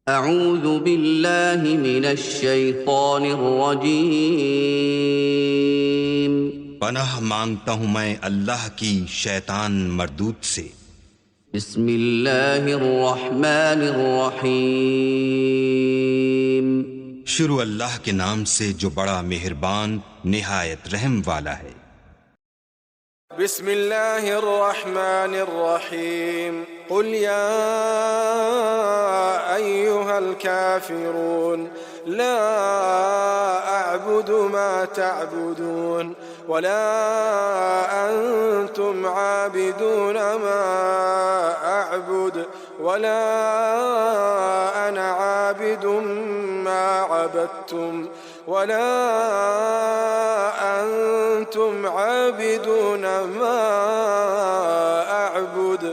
اعوذ باللہ من الشیطان الرجیم۔ پناہ مانگتا ہوں میں اللہ کی شیطان مردود سے۔ بسم اللہ الرحمن الرحیم۔ شروع اللہ کے نام سے جو بڑا مہربان نہایت رحم والا ہے۔ بسم اللہ الرحمن الرحیم۔ قل یا ایہا الکافرون لا اعبد ما تعبدون ولا انتم عابدون ما اعبد ولا انا عابد ما عبدتم ولا انتم عابدون ما اعبد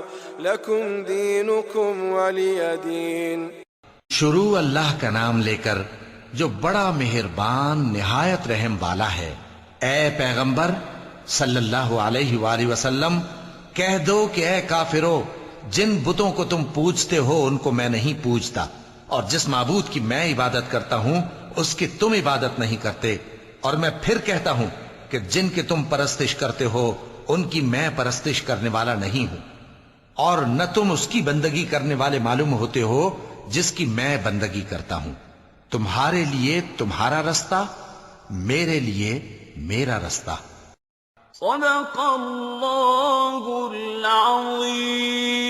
لکم دینکم ولی دین۔ شروع اللہ کا نام لے کر جو بڑا مہربان نہایت رحم والا ہے۔ اے پیغمبر صلی اللہ علیہ وآلہ وسلم، کہہ دو کہ اے کافرو، جن بتوں کو تم پوجتے ہو ان کو میں نہیں پوجتا، اور جس معبود کی میں عبادت کرتا ہوں اس کی تم عبادت نہیں کرتے، اور میں پھر کہتا ہوں کہ جن کی تم پرستش کرتے ہو ان کی میں پرستش کرنے والا نہیں ہوں، اور نہ تم اس کی بندگی کرنے والے معلوم ہوتے ہو جس کی میں بندگی کرتا ہوں۔ تمہارے لیے تمہارا رستہ، میرے لیے میرا رستہ۔ صدق اللہ العظیم۔